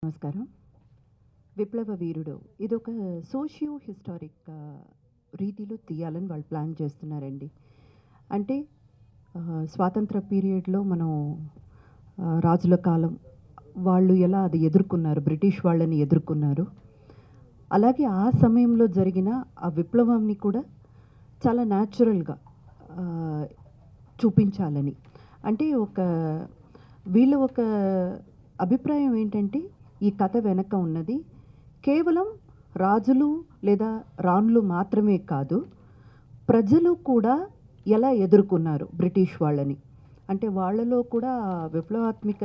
నమస్కారం. విప్లవ వీరుడు ఇదొక సోషియో హిస్టారిక్ రీతిలో తీయాలని వాళ్ళు ప్లాన్ చేస్తున్నారండి. అంటే స్వాతంత్ర పీరియడ్లో మనం రాజుల కాలం వాళ్ళు ఎలా అది ఎదుర్కొన్నారు, బ్రిటిష్ వాళ్ళని ఎదుర్కొన్నారు. అలాగే ఆ సమయంలో జరిగిన ఆ విప్లవాన్ని కూడా చాలా న్యాచురల్గా చూపించాలని. అంటే వీళ్ళ ఒక అభిప్రాయం ఏంటంటే ఈ కథ వెనక ఉన్నది కేవలం రాజులు లేదా రాణులు మాత్రమే కాదు, ప్రజలు కూడా ఎలా ఎదుర్కొన్నారు బ్రిటిష్ వాళ్ళని. అంటే వాళ్ళలో కూడా విప్లవాత్మక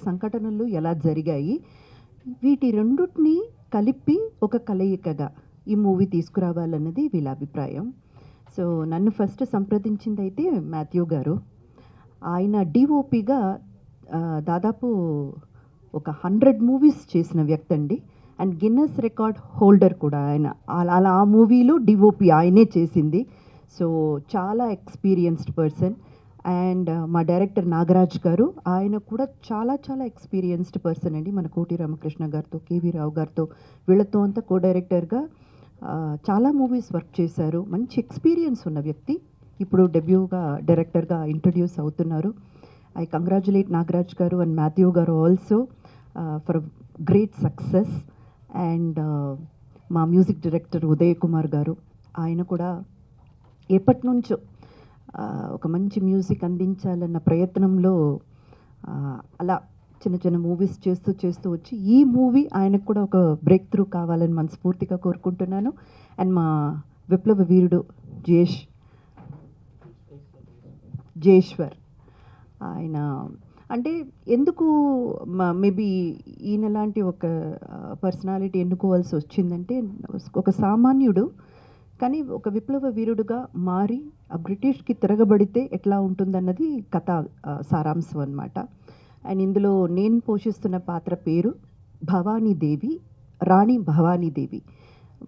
సంఘటనలు ఎలా జరిగాయి, వీటి రెండుటిని కలిపి ఒక కలయికగా ఈ మూవీ తీసుకురావాలన్నది వీళ్ళ అభిప్రాయం. సో నన్ను ఫస్ట్ సంప్రదించింది అయితే మాథ్యూ గారు. ఆయన డిఓపిగా దాదాపు ఒక 100 మూవీస్ చేసిన వ్యక్తి అండి. అండ్ గిన్నెస్ రికార్డ్ హోల్డర్ కూడా ఆయన. అలా ఆ మూవీలో డిఓపి ఆయనే చేసింది. సో చాలా ఎక్స్పీరియన్స్డ్ పర్సన్. అండ్ మా డైరెక్టర్ నాగరాజ్ గారు, ఆయన కూడా చాలా చాలా ఎక్స్పీరియన్స్డ్ పర్సన్ అండి. మన కోటి రామకృష్ణ గారితో, కేవీ రావు గారితో వీళ్ళతో అంతా కో డైరెక్టర్గా చాలా మూవీస్ వర్క్ చేశారు. మంచి ఎక్స్పీరియన్స్ ఉన్న వ్యక్తి. ఇప్పుడు డెబ్యూగా డైరెక్టర్గా ఇంట్రడ్యూస్ అవుతున్నారు. ఐ కంగ్రాచులేట్ నాగరాజ్ గారు అండ్ మాథ్యూ గారు also for great success. And మా మ్యూజిక్ డైరెక్టర్ ఉదయ్ కుమార్ గారు, ఆయన కూడా ఎప్పటి నుంచో ఒక మంచి మ్యూజిక్ అందించాలన్న ప్రయత్నంలో అలా చిన్న చిన్న మూవీస్ చేస్తూ వచ్చి ఈ మూవీ ఆయనకు కూడా ఒక బ్రేక్ త్రూ కావాలని మనస్ఫూర్తిగా కోరుకుంటున్నాను. అండ్ మా విప్లవ వీరుడు జయేశ్వర్, ఆయన అంటే ఎందుకు మేబీ ఈయన లాంటి ఒక పర్సనాలిటీ ఎన్నుకోవాల్సి వచ్చిందంటే, ఒక సామాన్యుడు కానీ ఒక విప్లవ వీరుడుగా మారి ఆ బ్రిటిష్కి తిరగబడితే ఎట్లా ఉంటుందన్నది కథ సారాంశం అన్నమాట. అండ్ ఇందులో నేను పోషిస్తున్న పాత్ర పేరు భవానీదేవి, రాణి భవానీదేవి,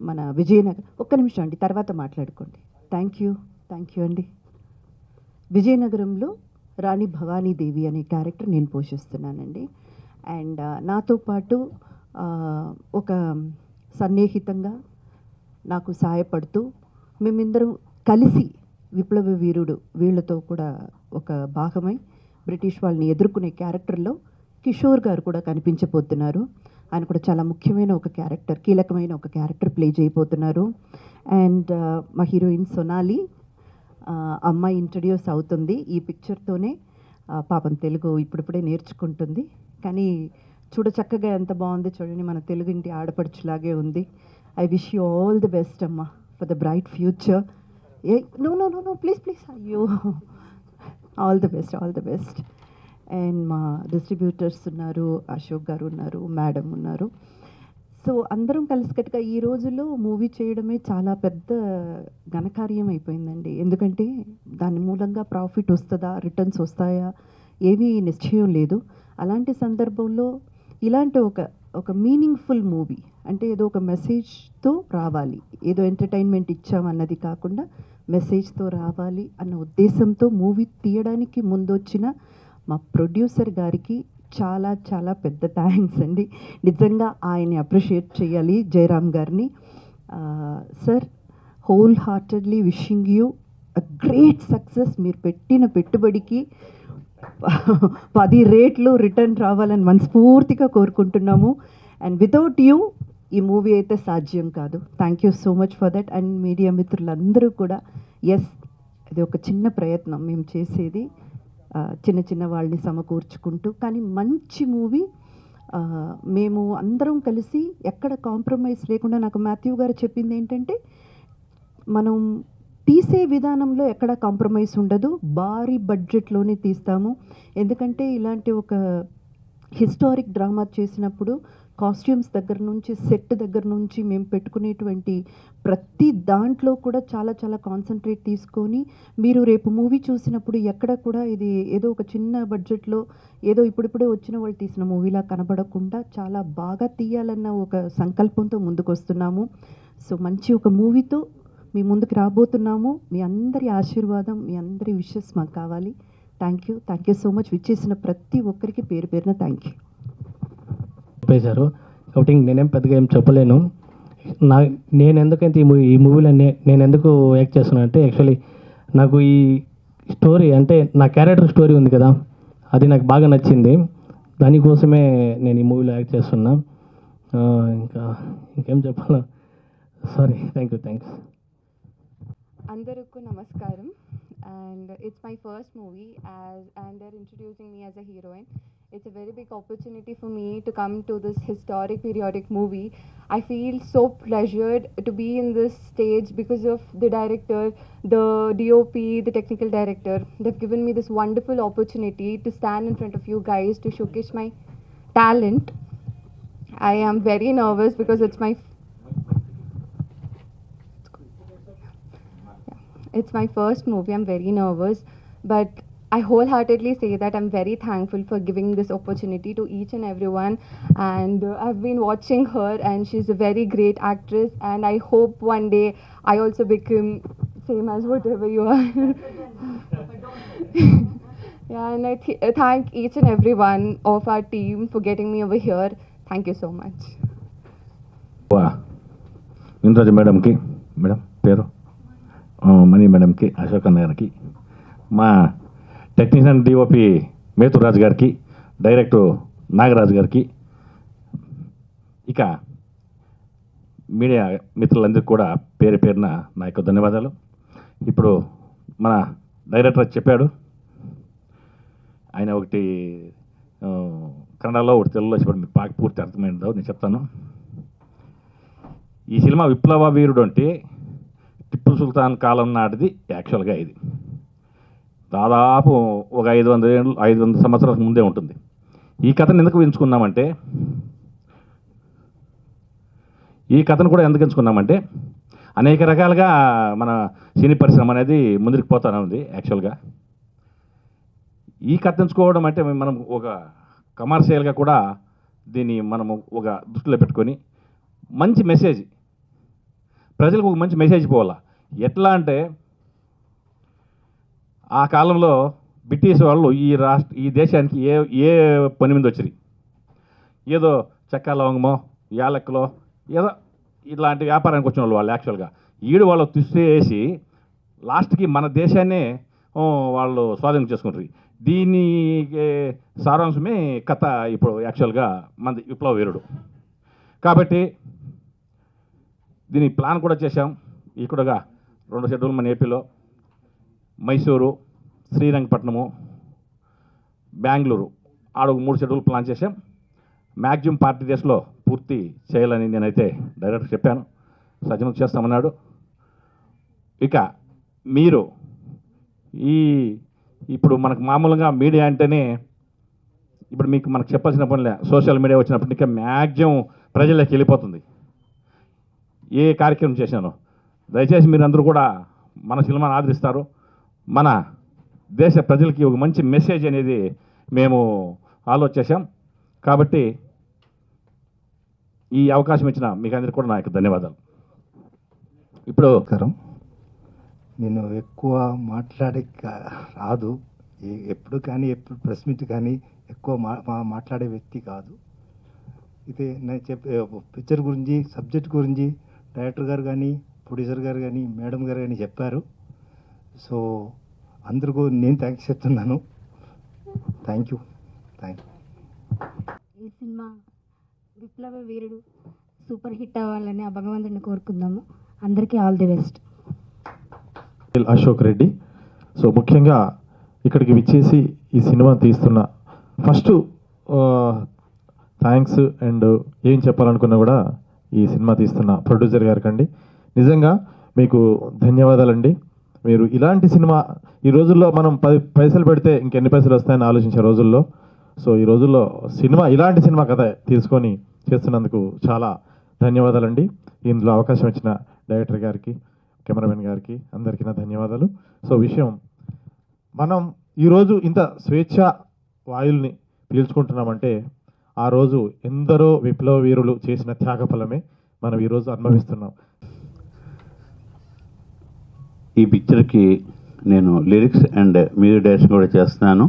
మన విజయనగరం. ఒక్క నిమిషం అండి, తర్వాత మాట్లాడుకోండి. థ్యాంక్ యూ అండి. విజయనగరంలో రాణి భవానీదేవి అనే క్యారెక్టర్ నేను పోషిస్తున్నానండి. అండ్ నాతో పాటు ఒక సన్నిహితంగా నాకు సహాయపడుతూ మేమిద్దరం కలిసి విప్లవ వీరుడు వీళ్ళతో కూడా ఒక భాగమై బ్రిటిష్ వాళ్ళని ఎదుర్కొనే క్యారెక్టర్లో కిషోర్ గారు కూడా కనిపించబోతున్నారు. ఆయన కూడా చాలా ముఖ్యమైన ఒక క్యారెక్టర్, కీలకమైన ఒక క్యారెక్టర్ ప్లే చేయబోతున్నారు. అండ్ మా హీరోయిన్ సొనాలి, అమ్మాయి ఇంట్రడ్యూస్ అవుతుంది ఈ పిక్చర్తోనే. పాపం తెలుగు ఇప్పుడిప్పుడే నేర్చుకుంటుంది, కానీ చక్కగా ఎంత బాగుంది చూడండి, మన తెలుగింటి ఆడపడుచులాగే ఉంది. I wish you all the best అమ్మా for the bright future. No please అయ్యో, ఆల్ ది బెస్ట్. అండ్ మా డిస్ట్రిబ్యూటర్స్ ఉన్నారు, అశోక్ గారు ఉన్నారు, మేడం ఉన్నారు. సో అందరం కలిసికట్టుగా ఈ రోజుల్లో మూవీ చేయడమే చాలా పెద్ద ఘనకార్యం అయిపోయిందండి. ఎందుకంటే దాని మూలంగా ప్రాఫిట్ వస్తుందా, రిటర్న్స్ వస్తాయా, ఏమీ నిశ్చయం లేదు. అలాంటి సందర్భంలో ఇలాంటి ఒక మీనింగ్ఫుల్ మూవీ, అంటే ఏదో ఒక మెసేజ్తో రావాలి, ఏదో ఎంటర్టైన్మెంట్ ఇచ్చామన్నది కాకుండా మెసేజ్తో రావాలి అన్న ఉద్దేశంతో మూవీ తీయడానికి ముందొచ్చిన మా ప్రొడ్యూసర్ గారికి చాలా చాలా పెద్ద థ్యాంక్స్ అండి. నిజంగా ఆయన్ని అప్రిషియేట్ చేయాలి, జయరామ్ గారిని. Sir, whole heartedly wishing you a great success. మీరు పెట్టిన పెట్టుబడికి 10 రేట్లు రిటర్న్ రావాలని మనస్ఫూర్తిగా కోరుకుంటున్నాము. అండ్ వితౌట్ యూ ఈ మూవీ అయితే సాధ్యం కాదు. Thank you so much for that. And media మిత్రులందరూ కూడా, ఎస్, ఇది ఒక చిన్న ప్రయత్నం మేము చేసేది, చిన్న వాళ్ళని సమకూర్చుకుంటూ, కానీ మంచి మూవీ. మేము అందరం కలిసి ఎక్కడ కాంప్రమైజ్ లేకుండా, నాకు మాథ్యూ గారు చెప్పింది ఏంటంటే, మనం తీసే విధానంలో ఎక్కడ కాంప్రమైజ్ ఉండదు, భారీ బడ్జెట్లోనే తీస్తాము. ఎందుకంటే ఇలాంటి ఒక హిస్టారిక్ డ్రామా చేసినప్పుడు కాస్ట్యూమ్స్ దగ్గర నుంచి, సెట్ దగ్గర నుంచి మేము పెట్టుకునేటువంటి ప్రతి దాంట్లో కూడా చాలా చాలా కాన్సన్ట్రేట్ తీసుకొని, మీరు రేపు మూవీ చూసినప్పుడు ఎక్కడ కూడా ఇది ఏదో ఒక చిన్న బడ్జెట్లో ఏదో ఇప్పుడిప్పుడే వచ్చిన వాళ్ళు తీసిన మూవీలా కనబడకుండా చాలా బాగా తీయాలన్న ఒక సంకల్పంతో ముందుకు వస్తున్నాము. సో మంచి ఒక మూవీతో మీ ముందుకు రాబోతున్నాము. మీ అందరి ఆశీర్వాదం, మీ అందరి విషెస్ మాకు కావాలి. Thank you so much. విచ్చేసిన ప్రతి ఒక్కరికి పేరు పేరున థ్యాంక్ యూ. చెప్పేశారు కాబట్టి నేనేం పెద్దగా ఏం చెప్పలేను. నేను ఎందుకైతే ఈ మూవీలో నేను ఎందుకు యాక్ట్ చేస్తున్నాను అంటే యాక్చువల్లీ నాకు ఈ స్టోరీ అంటే నా క్యారెక్టర్ స్టోరీ ఉంది కదా, అది నాకు బాగా నచ్చింది. దానికోసమే నేను ఈ మూవీలో యాక్ట్ చేస్తున్నా. ఇంకేం చెప్పాలా, సారీ. థ్యాంక్స్. అందరికీ నమస్కారం. And it's my first movie and they're introducing me as a heroine. It's a very big opportunity for me to come to this historic periodic movie. I feel so pleasured to be in this stage because of the director, the DOP, the technical director. They've given me this wonderful opportunity to stand in front of you guys to showcase my talent. I am very nervous because it's my first movie. I'm very nervous, but I wholeheartedly say that I'm very thankful for giving this opportunity to each and everyone. And I've been watching her, and she's a very great actress. And I hope one day I also become same as whatever you are. Yeah, and I thank each and every one of our team for getting me over here. Thank you so much. Indraja మేడంకి, madam పేరు మణి మేడంకి, అశోక్ అన్న గారికి, మా technician DOP మేతురాజు గారికి, director Nagaraju గారికి, ఇక media మిత్రులందరికీ కూడా పేరు పేరున నా యొక్క ధన్యవాదాలు. ఇప్పుడు మన డైరెక్టర్ చెప్పాడు, ఆయన ఒకటి కన్నడలో ఒకటి తెలుగులో చెప్పాడు. మీకు బాగా పూర్తి అర్థమైందో నేను చెప్తాను. ఈ సినిమా విప్లవ వీరుడు అంటే టిప్పు సుల్తాన్ కాలం నాటిది. యాక్చువల్గా ఇది దాదాపు ఒక 500 సంవత్సరాల ముందే ఉంటుంది. ఈ కథను ఎందుకు ఎంచుకున్నామంటే అనేక రకాలుగా మన సినీ పరిశ్రమ అనేది ముందుకు పోతానే ఉంది. యాక్చువల్గా ఈ కథ ఎంచుకోవడం అంటే మనం ఒక కమర్షియల్గా కూడా దీన్ని మనము ఒక దృష్టిలో పెట్టుకొని మంచి మెసేజ్, ప్రజలకు ఒక మంచి మెసేజ్ పోవాలా. ఎట్లా అంటే ఆ కాలంలో బ్రిటిష్ వాళ్ళు ఈ దేశానికి ఏ పని మీద వచ్చి ఏదో చెక్క లవంగమో యాలక్కలో ఏదో ఇట్లాంటి వ్యాపారానికి వచ్చిన వాళ్ళు యాక్చువల్గా వాళ్ళు తీసేసి లాస్ట్కి మన దేశాన్నే వాళ్ళు స్వాధీనం చేసుకుంటారు. దీని సారాంశమే కథ ఇప్పుడు యాక్చువల్గా మన విప్లవ వీరుడు. కాబట్టి దీని ప్లాన్ కూడా చేశాం. ఇక్కడగా 2 షెడ్యూల్ మన ఏపీలో, మైసూరు, శ్రీరంగపట్నము, బెంగళూరు ఆడ 3 షెడ్యూల్ ప్లాన్ చేశాం. మ్యాక్సిమం పార్టీ డేస్లో పూర్తి చేయాలని నేనైతే డైరెక్టర్ చెప్పాను. సజ్జనం చేస్తామన్నాడు. ఇక మీరు ఇప్పుడు మనకు మామూలుగా మీడియా అంటేనే ఇప్పుడు మనకు చెప్పాల్సిన పనిలే. సోషల్ మీడియా వచ్చినప్పటికీ మ్యాక్సిమం ప్రజల్లోకి వెళ్ళిపోతుంది. ఏ కార్యక్రమం చేశాను, దయచేసి మీరందరూ కూడా మన సినిమాను ఆదరిస్తారు. మన దేశ ప్రజలకి ఒక మంచి మెసేజ్ అనేది మేము ఆలోచించాం. కాబట్టి ఈ అవకాశం ఇచ్చిన మీకు అందరికీ కూడా నా యొక్క ధన్యవాదాలు. ఇప్పుడు నేను ఎక్కువ మాట్లాడే రాదు ఎప్పుడు కానీ, ఎప్పుడు ప్రెస్ మీట్ కానీ ఎక్కువ మాట్లాడే వ్యక్తి కాదు. ఇది నేను పిక్చర్ గురించి, సబ్జెక్ట్ గురించి డైరెక్టర్ గారు కానీ, ప్రొడ్యూసర్ గారు కానీ, మేడం గారు కానీ చెప్పారు. సో అందరికీ నేను థ్యాంక్స్ చెప్తున్నాను. Thank you. ఈ సినిమా విప్లవ వీరుడు సూపర్ హిట్ అవ్వాలని ఆ భగవంతుడిని కోరుకుందాము. అందరికీ all the best. Ashok Reddy. So ముఖ్యంగా ఇక్కడికి విచ్చేసి ఈ సినిమా తీస్తున్న ఫస్ట్ థ్యాంక్స్ అండ్ ఏం చెప్పాలనుకున్నా కూడా ఈ సినిమా తీస్తున్న ప్రొడ్యూసర్ గారికి అండి నిజంగా మీకు ధన్యవాదాలండి. మీరు ఇలాంటి సినిమా ఈ రోజుల్లో మనం 10 పైసలు పెడితే ఇంకెన్ని పైసలు వస్తాయని ఆలోచించే రోజుల్లో సో ఈ రోజుల్లో ఇలాంటి సినిమా కథ తీసుకొని చేస్తున్నందుకు చాలా ధన్యవాదాలండి. ఇందులో అవకాశం ఇచ్చిన డైరెక్టర్ గారికి, కెమెరామెన్ గారికి అందరికీ నా ధన్యవాదాలు. సో విషయం మనం ఈరోజు ఇంత స్వేచ్ఛ వాయుల్ని పీల్చుకుంటున్నామంటే ఆ రోజు ఎందరో విప్లవ వీరులు చేసిన త్యాగఫలమే మనం ఈరోజు అనుభవిస్తున్నాం. ఈ పిక్చర్కి నేను లిరిక్స్ అండ్ మ్యూజిక్ డైరెక్షన్ కూడా చేస్తున్నాను.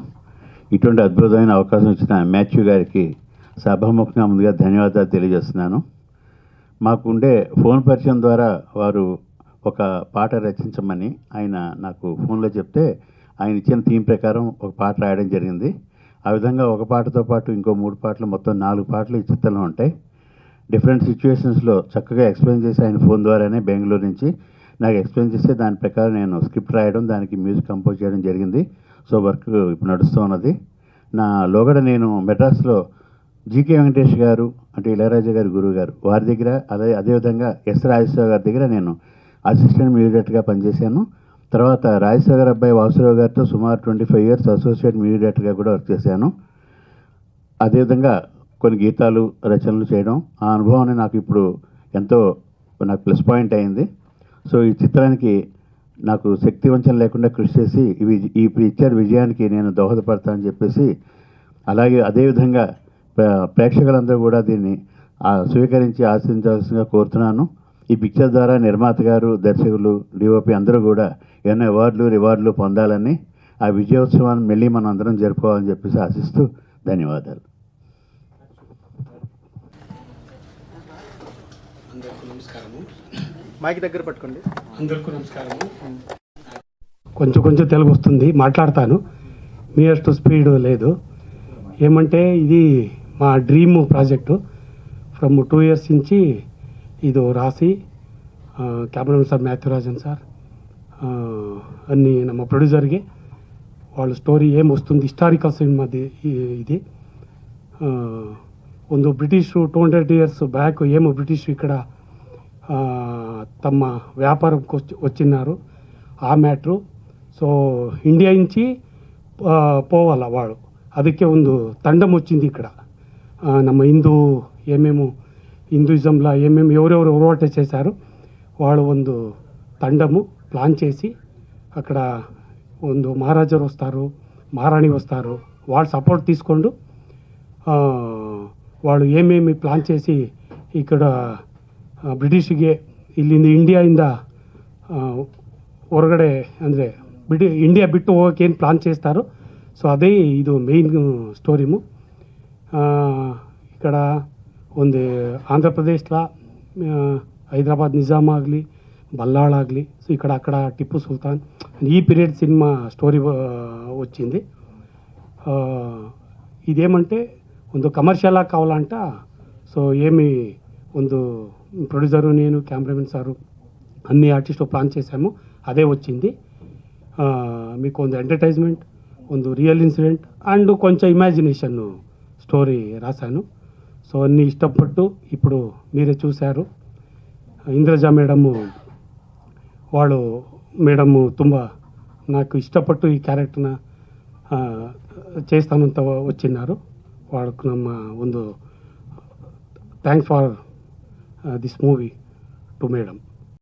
ఇటువంటి అద్భుతమైన అవకాశం ఇచ్చిన మాథ్యూ గారికి సభాముఖంగా ముందుగా ధన్యవాదాలు తెలియజేస్తున్నాను. మాకుండే ఫోన్ పరిచయం ద్వారా వారు ఒక పాట రచించమని ఆయన నాకు ఫోన్లో చెప్తే ఆయన ఇచ్చిన థీమ్ ప్రకారం ఒక పాట రాయడం జరిగింది. ఆ విధంగా ఒక పాటతో పాటు ఇంకో 3 పాటలు, మొత్తం 4 పాటలు ఈ చిత్రంలో ఉంటాయి. డిఫరెంట్ సిచ్యువేషన్స్లో చక్కగా ఎక్స్ప్లెయిన్ చేసి ఆయన ఫోన్ ద్వారానే బెంగళూరు నుంచి నాకు ఎక్స్ప్లెయిన్ చేస్తే దాని ప్రకారం నేను స్క్రిప్ట్ రాయడం, దానికి మ్యూజిక్ కంపోజ్ చేయడం జరిగింది. సో వర్క్ ఇప్పుడు నడుస్తూ ఉన్నది. నా లోగడ నేను మెడ్రాస్లో జీకే వెంకటేష్ గారు, అంటే ఇళయరాజా గారి గురువు గారు, వారి దగ్గర అదేవిధంగా ఎస్ రాజేశ్వరరావు గారి దగ్గర నేను అసిస్టెంట్ మ్యూజిక్ పనిచేశాను. తర్వాత రాజేశ్వర గారి అబ్బాయి వాసురావు గారితో సుమారు 25 years అసోసియేట్ మ్యూజిక్ డైరెక్టర్గా కూడా వర్క్ చేశాను. అదేవిధంగా కొన్ని గీతాలు రచనలు చేయడం, ఆ అనుభవాన్ని నాకు ఇప్పుడు ఎంతో నాకు ప్లస్ పాయింట్ అయింది. సో ఈ చిత్రానికి నాకు శక్తి వంచన లేకుండా కృషి చేసి ఈ పిక్చర్ విజయానికి నేను దోహదపడతానని చెప్పేసి, అలాగే అదేవిధంగా ప్రేక్షకులందరూ కూడా దీన్ని స్వీకరించి ఆశీర్వదించాల్సిందిగా కోరుతున్నాను. ఈ పిక్చర్ ద్వారా నిర్మాత గారు, దర్శకులు, డిఓపి అందరూ కూడా ఏమైనా రివార్డులు పొందాలని, ఆ విజయోత్సవాన్ని మళ్ళీ మనం అందరం జరుపుకోవాలని చెప్పేసి ఆశిస్తూ ధన్యవాదాలు. మైక్ దగ్గర పట్టుకోండి. అందరికీ నమస్కారము. కొంచెం తెలుగు వస్తుంది, మాట్లాడతాను. మీ అಷ್ಟು స్పీడ్ లేదు. ఏమంటే ఇది మా డ్రీమ్ ప్రాజెక్టు. ఫ్రమ్ 2 years నుంచి ఇది రాసి కెమెరామెన్ సార్ ಮ್ಯಾಥ್ಯೂರಾಜನ್ సార్ అన్ని ನಮ್ಮ ಪ್ರೊಡ್ಯೂಸರ್ಗೆ వాళ్ళ ಸ್ಟೋರಿ ಏನು ವస్తుంది ಹಿಸ್ಟಾರಿಕಲ್ ಸಿನಿಮಾದಿ ఇది. ಒಂದು ಬ್ರಿಟಿಷರು 200 years బ్యాక్ ఏమో బ్రిటిష్ ఇక్కడ తమ వ్యాపారంకి వచ్చినారు, ఆ మ్యాಟ್ರು. సో ఇండియా నుంచి పోవాల వాడు, ಅದಕ್ಕೆ ಒಂದು ತಂಡಂ వచ్చింది ఇక్కడ. ನಮ್ಮ ಹಿಂದೂಯಿಸಂలో ఎవరెవరు ಹೋರಾಟ చేశారు వాళ్ళు ಒಂದು ತಂಡము ప్లాన్ చేసి, అక్కడ ಒಂದು మహారాజరు వస్తారు, మహారాణి వస్తారు, వాళ్ళు సపోర్ట్ తీసుಕೊಂಡು వాళ్ళు ఏమేమి ಪ್ಲಾನ್ చేసి ఇక్కడ ಬ್ರಿಟಿಷ್ಗೆ ಇಲ್ಲಿಂದ ಇಂಡಿಯಾಯಿಂದ ಹೊರಗಡೆ ಅಂದರೆ ಇಂಡಿಯಾ ಬಿಟ್ಟು ಹೋಗೋಕೆ ಏನು ಪ್ಲಾನ್ చేస్తారు. సో అదే ఇది మెయిన్ స్టోరీము. ఇక్కడ ಒಂದು ఆంధ్రప్రదేశ్లో హైదరాబాద్ నిజాం ಆಗಲಿ, బల్లాళ ಆಗಲಿ, సో అక్కడ టిప్పు సుల్తాన్ ఈ పీరియడ్ సినిమా స్టోరీ వచ్చింది. ఇదేమంటే ಒಂದು కమర్షియల్ ఆಗಿ కావాలంట. సో ಒಂದು ప్రొడ్యూసరు, నేను, కెమెరామెన్ సారు, అన్ని ఆర్టిస్టు ప్లాన్ చేశాము, అదే వచ్చింది. మీకు ಒಂದು ఎంటర్టైన్మెంట్, ಒಂದು రియల్ ఇన్సిడెంట్ అండ్ కొంచెం ఇమాజినేషన్ స్టోరీ రాశాను. సో అన్నీ ఇష్టపಟ್ಟು ఇప్పుడు మీరే చూశారు. ఇంద్రజా మేడము మేడము ತುಂಬ నాకు ఇష్టపಟ್ಟು ఈ క్యారెక్టర్ನ చేస్తానంత వచ్చినారు. వాళ్ళకు ನಮ್ಮ ಒಂದು thanks for this movie to madam.